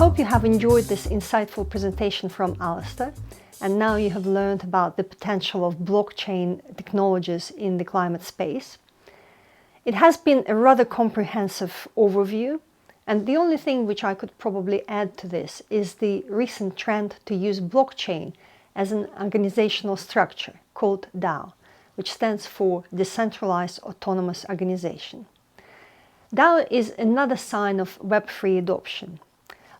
hope you have enjoyed this insightful presentation from Alistair, and now you have learned about the potential of blockchain technologies in the climate space. It has been a rather comprehensive overview, and the only thing which I could probably add to this is the recent trend to use blockchain as an organizational structure called DAO, which stands for Decentralized Autonomous Organization. DAO is another sign of Web3 adoption.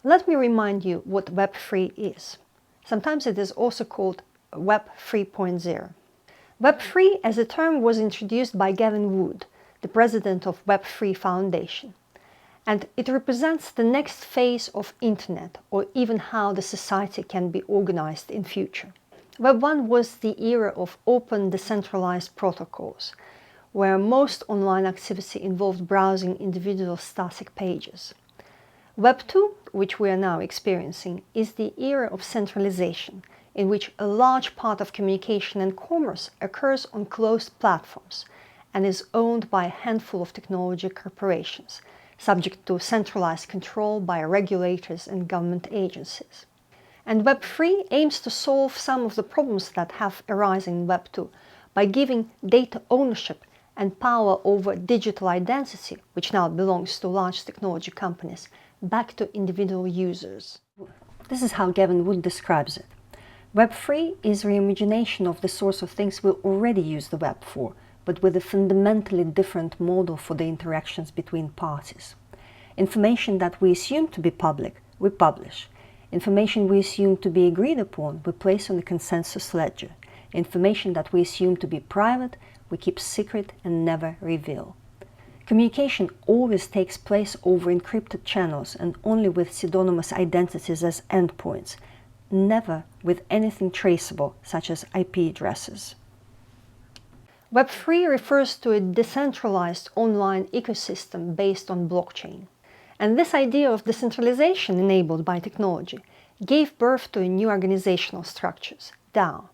Let me remind you what Web3 is. Sometimes it is also called Web 3.0. Web3 as a term was introduced by Gavin Wood, the president of Web3 Foundation, and it represents the next phase of Internet, or even how the society can be organized in future. Web 1 was the era of open decentralized protocols, where most online activity involved browsing individual static pages. Web 2, which we are now experiencing, is the era of centralization, in which a large part of communication and commerce occurs on closed platforms and is owned by a handful of technology corporations, subject to centralized control by regulators and government agencies. And Web 3 aims to solve some of the problems that have arisen in Web 2 by giving data ownership and power over digital identity, which now belongs to large technology companies, back to individual users. This is how Gavin Wood describes it. Web 3 is reimagination of the sorts of things we already use the web for, but with a fundamentally different model for the interactions between parties. Information that we assume to be public, we publish. Information we assume to be agreed upon, we place on a consensus ledger. Information that we assume to be private, we keep secret and never reveal. Communication always takes place over encrypted channels and only with pseudonymous identities as endpoints, never with anything traceable, such as IP addresses. Web 3 refers to a decentralized online ecosystem based on blockchain. And this idea of decentralization enabled by technology gave birth to new organizational structures, DAO.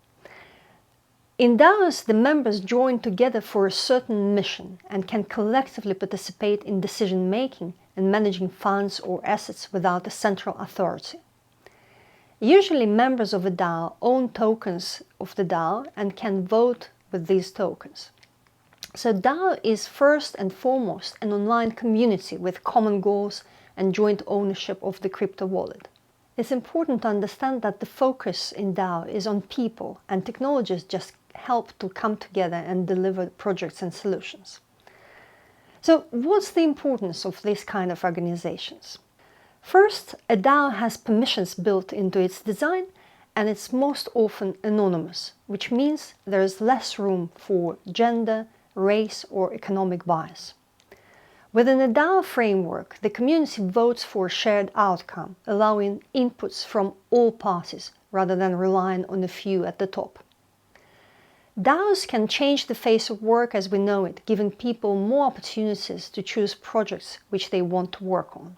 In DAOs, the members join together for a certain mission and can collectively participate in decision-making and managing funds or assets without a central authority. Usually, members of a DAO own tokens of the DAO and can vote with these tokens. So DAO is first and foremost an online community with common goals and joint ownership of the crypto wallet. It's important to understand that the focus in DAO is on people, and technologies just help to come together and deliver projects and solutions. So what's the importance of this kind of organizations? First, a DAO has permissions built into its design, and it's most often anonymous, which means there is less room for gender, race, or economic bias. Within a DAO framework, the community votes for a shared outcome, allowing inputs from all parties rather than relying on a few at the top. DAOs can change the face of work as we know it, giving people more opportunities to choose projects which they want to work on.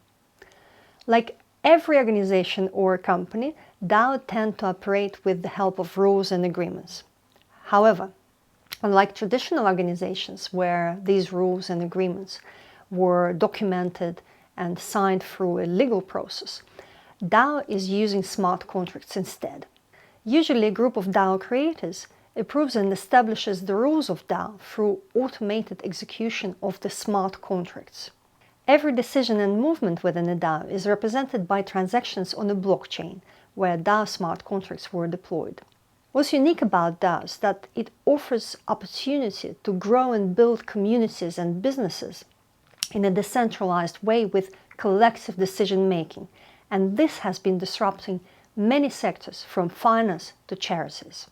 Like every organization or company, DAOs tend to operate with the help of rules and agreements. However, unlike traditional organizations where these rules and agreements were documented and signed through a legal process, DAO is using smart contracts instead. Usually a group of DAO creators approves and establishes the rules of DAO through automated execution of the smart contracts. Every decision and movement within a DAO is represented by transactions on a blockchain, where DAO smart contracts were deployed. What's unique about DAO is that it offers opportunity to grow and build communities and businesses in a decentralized way with collective decision-making, and this has been disrupting many sectors from finance to charities.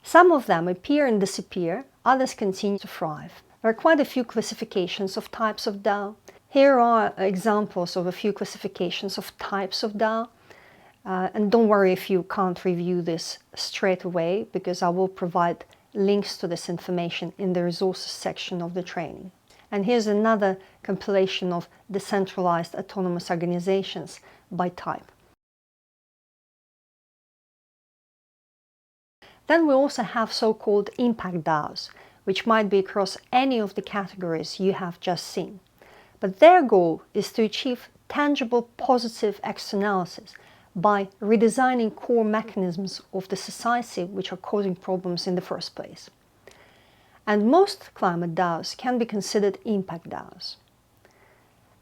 Some of them appear and disappear, others continue to thrive. There are quite a few classifications of types of DAO. Here are examples of a few classifications of types of DAO. And don't worry if you can't review this straight away, because I will provide links to this information in the resources section of the training. And here's another compilation of decentralized autonomous organizations by type. Then we also have so-called impact DAOs, which might be across any of the categories you have just seen. But their goal is to achieve tangible positive externalities by redesigning core mechanisms of the society which are causing problems in the first place. And most climate DAOs can be considered impact DAOs.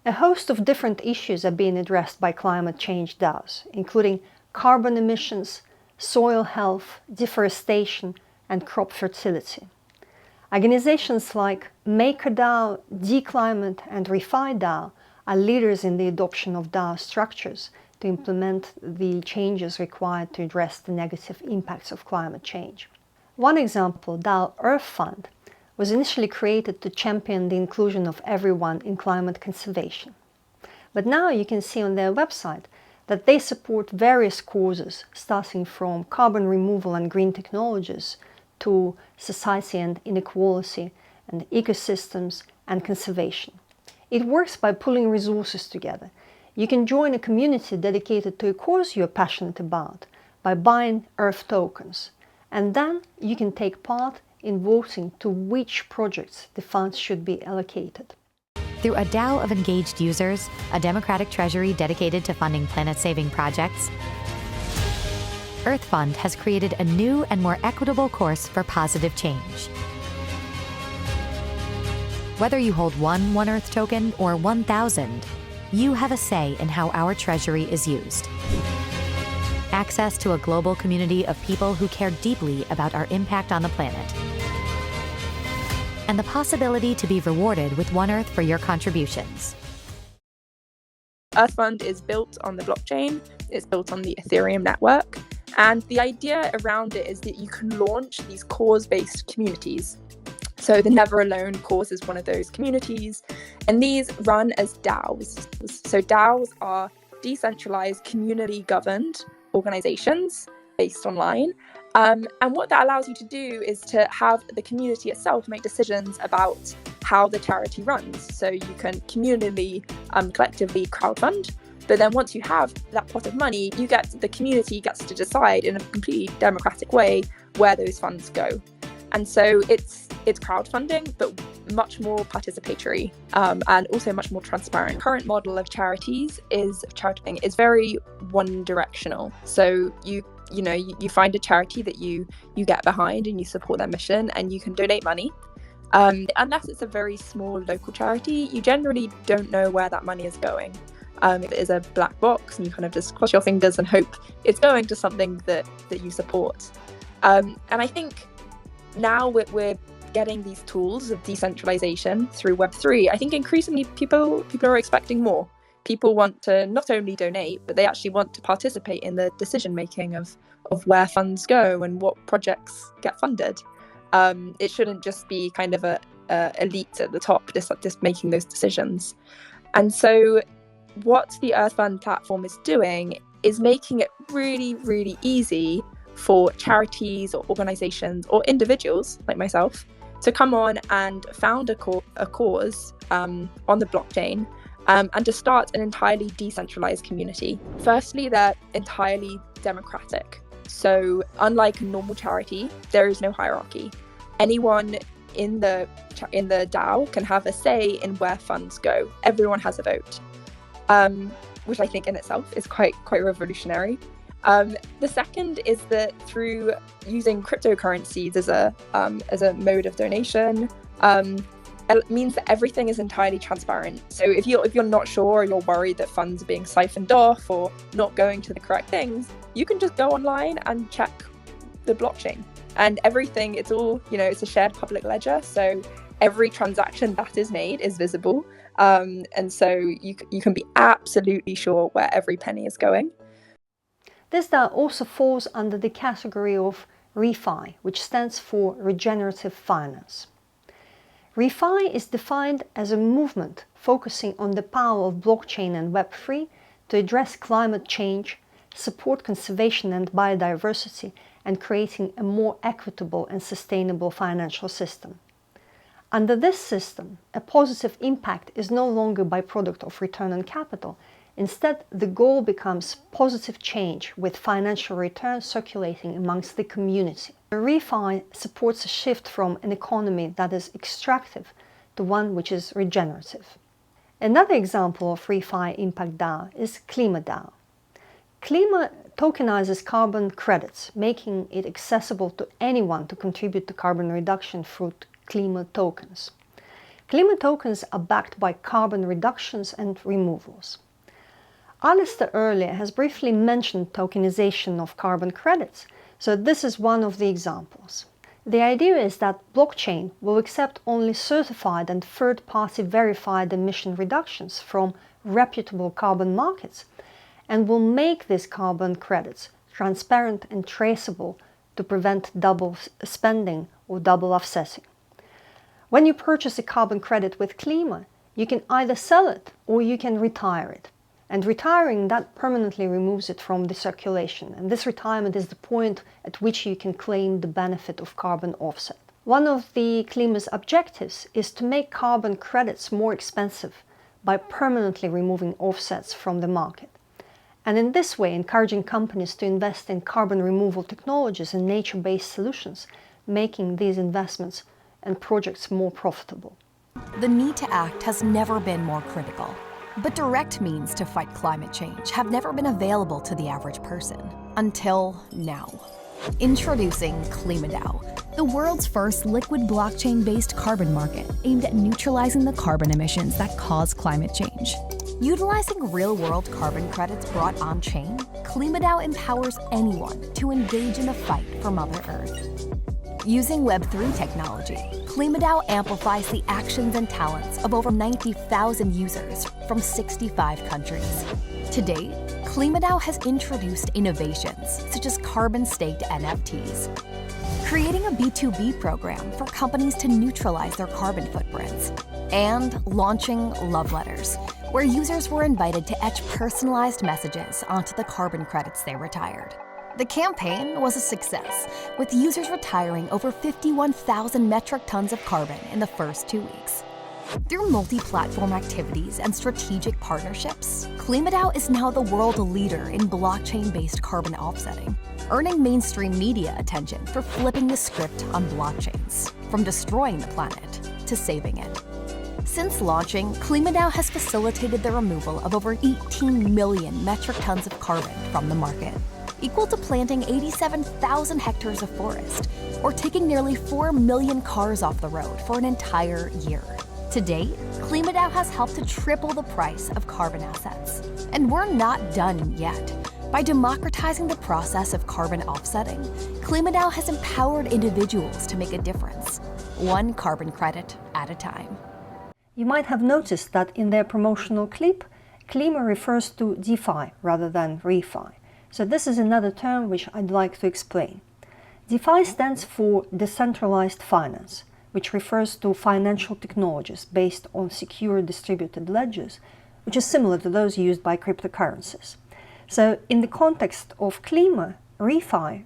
A host of different issues are being addressed by climate change DAOs, including carbon emissions, soil health, deforestation, and crop fertility. Organizations like MakerDAO, Declimate, and Refi DAO are leaders in the adoption of DAO structures to implement the changes required to address the negative impacts of climate change. One example, DAO Earth Fund, was initially created to champion the inclusion of everyone in climate conservation. But now you can see on their website that they support various causes, starting from carbon removal and green technologies to society and inequality and ecosystems and conservation. It works by pulling resources together. You can join a community dedicated to a cause you're passionate about by buying Earth tokens, and then you can take part in voting to which projects the funds should be allocated. Through a DAO of engaged users, a democratic treasury dedicated to funding planet-saving projects, Earth Fund has created a new and more equitable course for positive change. Whether you hold one Earth token or 1,000, you have a say in how our treasury is used. Access to a global community of people who care deeply about our impact on the planet. And the possibility to be rewarded with One Earth for your contributions. Earth Fund is built on the blockchain, it's built on the Ethereum network, and the idea around it is that you can launch these cause-based communities. So the Never Alone cause is one of those communities, and these run as DAOs. So DAOs are decentralized, community-governed organizations based online. And what that allows you to do is to have the community itself make decisions about how the charity runs. So you can communally, collectively crowdfund, but then once you have that pot of money, the community gets to decide in a completely democratic way where those funds go. And so it's crowdfunding, but much more participatory, and also much more transparent. Current model of charities is very one-directional. So you find a charity that you get behind and you support their mission, and you can donate money. Unless it's a very small local charity, you generally don't know where that money is going. It is a black box, and you kind of just cross your fingers and hope it's going to something that you support. And I think now we're getting these tools of decentralization through Web3. I think increasingly people are expecting more. People want to not only donate, but they actually want to participate in the decision making of where funds go and what projects get funded. It shouldn't just be kind of a elite at the top just making those decisions. And so what the Earth Fund platform is doing is making it really, really easy for charities or organizations or individuals like myself to come on and found a cause on the blockchain, and to start an entirely decentralized community. Firstly, they're entirely democratic. So unlike a normal charity, there is no hierarchy. Anyone in the DAO can have a say in where funds go. Everyone has a vote, which I think in itself is quite revolutionary. The second is that through using cryptocurrencies as a mode of donation, it means that everything is entirely transparent. So if you're not sure, or you're worried that funds are being siphoned off or not going to the correct things, you can just go online and check the blockchain. And everything, it's all, it's a shared public ledger. So every transaction that is made is visible. And so you can be absolutely sure where every penny is going. This DAO also falls under the category of ReFi, which stands for regenerative finance. ReFi is defined as a movement focusing on the power of blockchain and Web3 to address climate change, support conservation and biodiversity, and creating a more equitable and sustainable financial system. Under this system, a positive impact is no longer a byproduct of return on capital. Instead, the goal becomes positive change with financial return circulating amongst the community. The ReFi supports a shift from an economy that is extractive to one which is regenerative. Another example of ReFi Impact DAO is Climate DAO. Climate tokenizes carbon credits, making it accessible to anyone to contribute to carbon reduction through Climate tokens. Climate tokens are backed by carbon reductions and removals. Alistair earlier has briefly mentioned tokenization of carbon credits, so this is one of the examples. The idea is that blockchain will accept only certified and third-party verified emission reductions from reputable carbon markets and will make these carbon credits transparent and traceable to prevent double spending or double offsetting. When you purchase a carbon credit with Klima, you can either sell it or you can retire it. And retiring that permanently removes it from the circulation. And this retirement is the point at which you can claim the benefit of carbon offset. One of the Klima's objectives is to make carbon credits more expensive by permanently removing offsets from the market. And in this way, encouraging companies to invest in carbon removal technologies and nature-based solutions, making these investments and projects more profitable. The need to act has never been more critical. But direct means to fight climate change have never been available to the average person, until now. Introducing Climate DAO, the world's first liquid blockchain-based carbon market aimed at neutralizing the carbon emissions that cause climate change. Utilizing real-world carbon credits brought on-chain, Climate DAO empowers anyone to engage in the fight for Mother Earth. Using Web3 technology, Climate DAO amplifies the actions and talents of over 90,000 users from 65 countries. To date, Climate DAO has introduced innovations such as carbon-staked NFTs, creating a B2B program for companies to neutralize their carbon footprints, and launching Love Letters, where users were invited to etch personalized messages onto the carbon credits they retired. The campaign was a success, with users retiring over 51,000 metric tons of carbon in the first 2 weeks. Through multi-platform activities and strategic partnerships, Climate DAO is now the world leader in blockchain-based carbon offsetting, earning mainstream media attention for flipping the script on blockchains, from destroying the planet to saving it. Since launching, Climate DAO has facilitated the removal of over 18 million metric tons of carbon from the market, equal to planting 87,000 hectares of forest, or taking nearly 4 million cars off the road for an entire year. To date, Climate DAO has helped to triple the price of carbon assets. And we're not done yet. By democratizing the process of carbon offsetting, Climate DAO has empowered individuals to make a difference, one carbon credit at a time. You might have noticed that in their promotional clip, Klima refers to DeFi rather than ReFi. So this is another term which I'd like to explain. DeFi stands for Decentralized Finance, which refers to financial technologies based on secure distributed ledgers, which is similar to those used by cryptocurrencies. So in the context of Klima, ReFi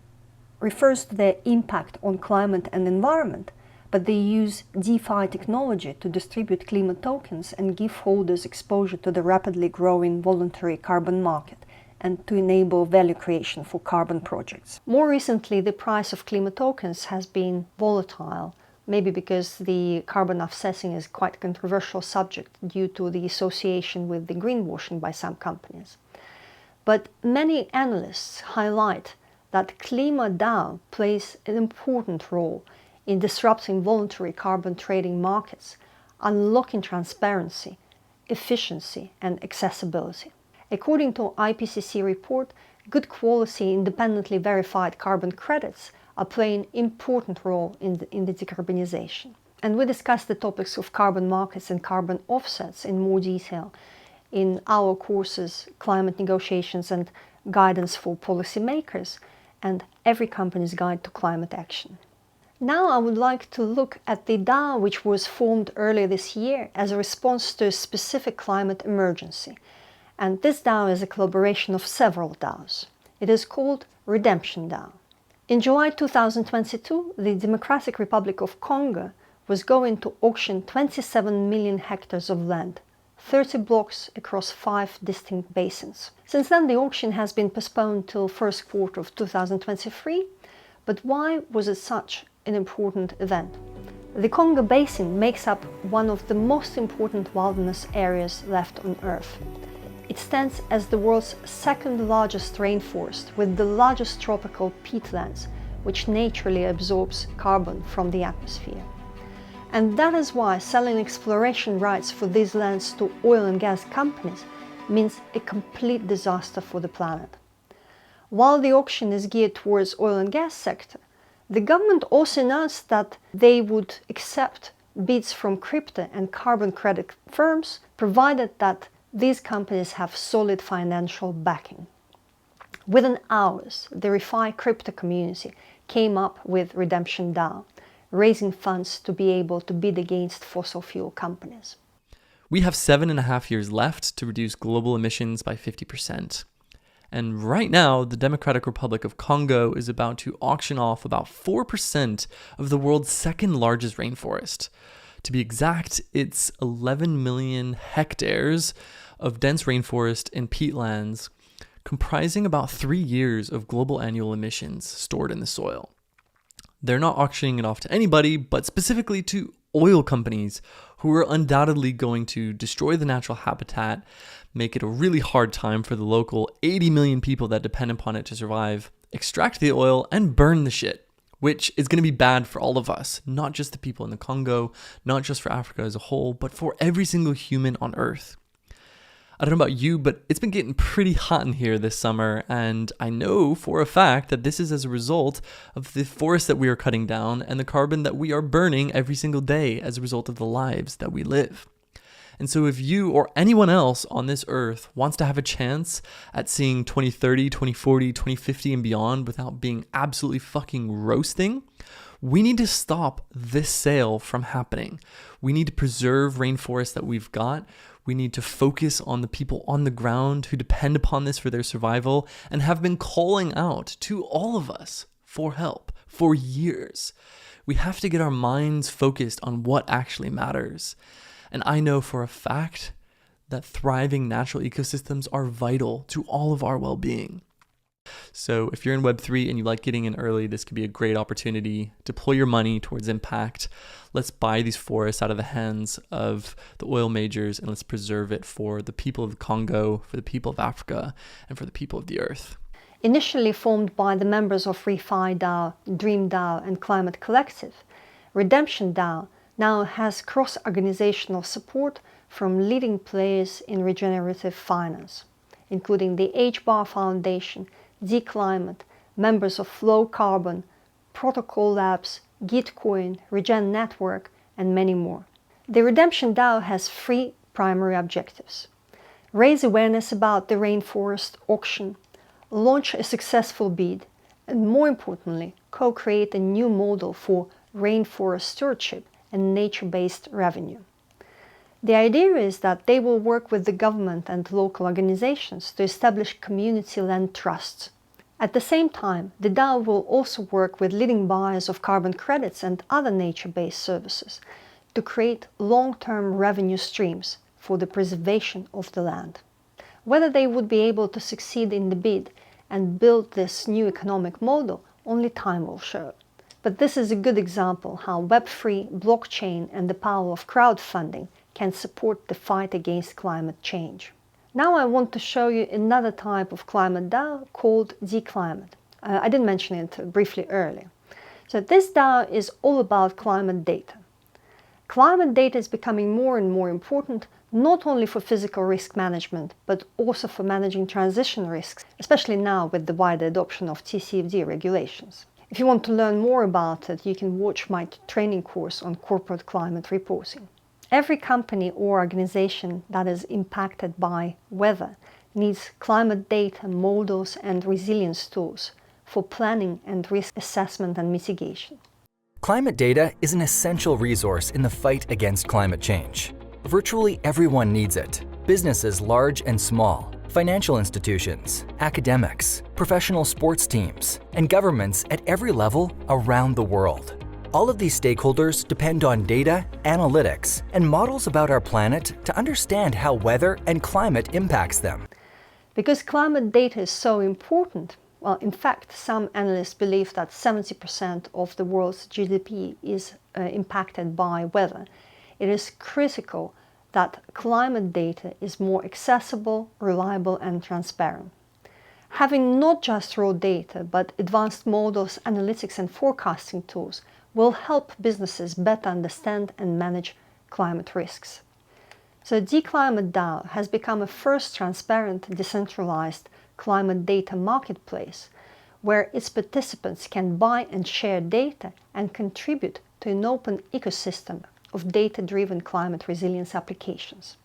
refers to their impact on climate and environment, but they use DeFi technology to distribute Klima tokens and give holders exposure to the rapidly growing voluntary carbon market, and to enable value creation for carbon projects. More recently, the price of Klima tokens has been volatile, maybe because the carbon offsetting is quite a controversial subject due to the association with the greenwashing by some companies. But many analysts highlight that Klima DAO plays an important role in disrupting voluntary carbon trading markets, unlocking transparency, efficiency, and accessibility. According to IPCC report, good quality independently verified carbon credits are playing an important role in the decarbonization. And we discussed the topics of carbon markets and carbon offsets in more detail in our courses, Climate Negotiations and Guidance for Policymakers, and Every Company's Guide to Climate Action. Now I would like to look at the DAO which was formed earlier this year as a response to a specific climate emergency. And this DAO is a collaboration of several DAOs. It is called Redemption DAO. In July 2022, the Democratic Republic of Congo was going to auction 27 million hectares of land, 30 blocks across 5 distinct basins. Since then, the auction has been postponed till first quarter of 2023. But why was it such an important event? The Congo Basin makes up one of the most important wilderness areas left on Earth. It stands as the world's second largest rainforest with the largest tropical peatlands, which naturally absorbs carbon from the atmosphere. And that is why selling exploration rights for these lands to oil and gas companies means a complete disaster for the planet. While the auction is geared towards oil and gas sector, the government also announced that they would accept bids from crypto and carbon credit firms, provided that these companies have solid financial backing. Within hours, the ReFi crypto community came up with Redemption DAO, raising funds to be able to bid against fossil fuel companies. We have 7.5 years left to reduce global emissions by 50%. And right now, the Democratic Republic of Congo is about to auction off about 4% of the world's second largest rainforest. To be exact, it's 11 million hectares of dense rainforest and peatlands, comprising about 3 years of global annual emissions stored in the soil. They're not auctioning it off to anybody, but specifically to oil companies who are undoubtedly going to destroy the natural habitat, make it a really hard time for the local 80 million people that depend upon it to survive, extract the oil, and burn the shit, which is going to be bad for all of us, not just the people in the Congo, not just for Africa as a whole, but for every single human on Earth. I don't know about you, but it's been getting pretty hot in here this summer, and I know for a fact that this is as a result of the forests that we are cutting down and the carbon that we are burning every single day as a result of the lives that we live. And so if you or anyone else on this earth wants to have a chance at seeing 2030, 2040, 2050 and beyond without being absolutely fucking roasting, we need to stop this sale from happening. We need to preserve rainforests that we've got. We need to focus on the people on the ground who depend upon this for their survival and have been calling out to all of us for help for years. We have to get our minds focused on what actually matters. And I know for a fact that thriving natural ecosystems are vital to all of our well-being. So if you're in Web3 and you like getting in early, this could be a great opportunity. Deploy your money towards impact. Let's buy these forests out of the hands of the oil majors and let's preserve it for the people of the Congo, for the people of Africa, and for the people of the earth. Initially formed by the members of ReFi DAO, Dream DAO and Climate Collective, Redemption DAO now has cross-organizational support from leading players in regenerative finance, including the HBAR Foundation, Declimate, members of Flow Carbon, Protocol Labs, Gitcoin, Regen Network, and many more. The Redemption DAO has 3 primary objectives: raise awareness about the rainforest auction, launch a successful bid, and more importantly, co-create a new model for rainforest stewardship and nature-based revenue. The idea is that they will work with the government and local organizations to establish community land trusts. At the same time, the DAO will also work with leading buyers of carbon credits and other nature-based services to create long-term revenue streams for the preservation of the land. Whether they would be able to succeed in the bid and build this new economic model, only time will show. But this is a good example how Web3, blockchain, and the power of crowdfunding can support the fight against climate change. Now I want to show you another type of climate DAO called Declimate. I did mention it briefly earlier. So this DAO is all about climate data. Climate data is becoming more and more important, not only for physical risk management, but also for managing transition risks, especially now with the wider adoption of TCFD regulations. If you want to learn more about it, you can watch my training course on corporate climate reporting. Every company or organization that is impacted by weather needs climate data, models, and resilience tools for planning and risk assessment and mitigation. Climate data is an essential resource in the fight against climate change. Virtually everyone needs it. Businesses large and small, financial institutions, academics, professional sports teams, and governments at every level around the world. All of these stakeholders depend on data, analytics, and models about our planet to understand how weather and climate impacts them. Because climate data is so important, well, in fact, some analysts believe that 70% of the world's GDP is impacted by weather, it is critical that climate data is more accessible, reliable, and transparent. Having not just raw data, but advanced models, analytics, and forecasting tools will help businesses better understand and manage climate risks. So Climate DAO has become a first transparent, decentralized climate data marketplace where its participants can buy and share data and contribute to an open ecosystem of data-driven climate resilience applications.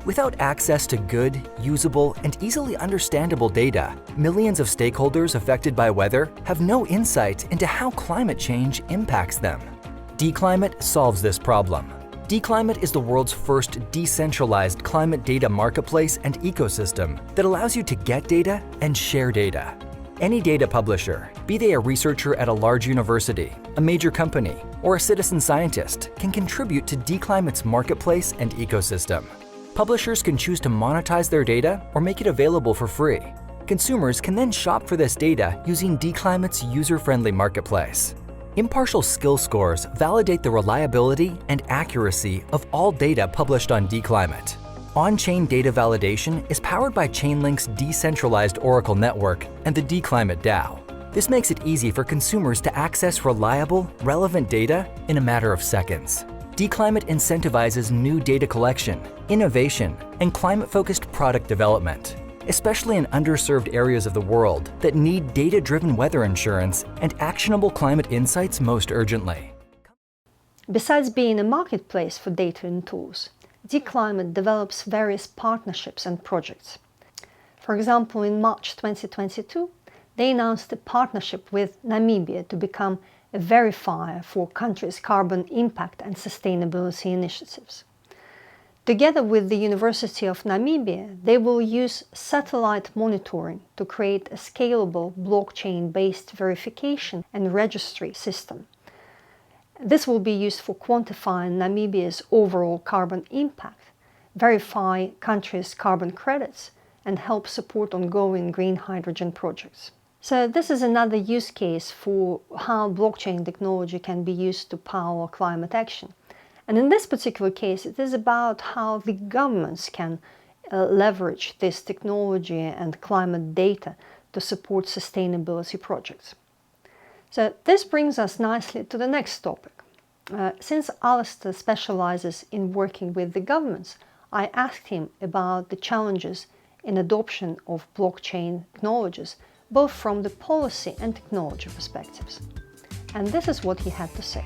Without access to good, usable, and easily understandable data, millions of stakeholders affected by weather have no insight into how climate change impacts them. Declimate solves this problem. Declimate is the world's first decentralized climate data marketplace and ecosystem that allows you to get data and share data. Any data publisher, be they a researcher at a large university, a major company, or a citizen scientist, can contribute to Declimate's marketplace and ecosystem. Publishers can choose to monetize their data or make it available for free. Consumers can then shop for this data using Declimate's user-friendly marketplace. Impartial skill scores validate the reliability and accuracy of all data published on Declimate. On-chain data validation is powered by Chainlink's decentralized Oracle network and the Declimate DAO. This makes it easy for consumers to access reliable, relevant data in a matter of seconds. Declimate incentivizes new data collection, innovation, and climate-focused product development, especially in underserved areas of the world that need data-driven weather insurance and actionable climate insights most urgently. Besides being a marketplace for data and tools, Declimate develops various partnerships and projects. For example, in March 2022, they announced a partnership with Namibia to become a verifier for countries' carbon impact and sustainability initiatives. Together with the University of Namibia, they will use satellite monitoring to create a scalable blockchain-based verification and registry system. This will be used for quantifying Namibia's overall carbon impact, verify countries' carbon credits, and help support ongoing green hydrogen projects. So this is another use case for how blockchain technology can be used to power climate action. And in this particular case, it is about how the governments can leverage this technology and climate data to support sustainability projects. So this brings us nicely to the next topic. Since Alistair specializes in working with the governments, I asked him about the challenges in adoption of blockchain technologies, both from the policy and technology perspectives. And this is what he had to say.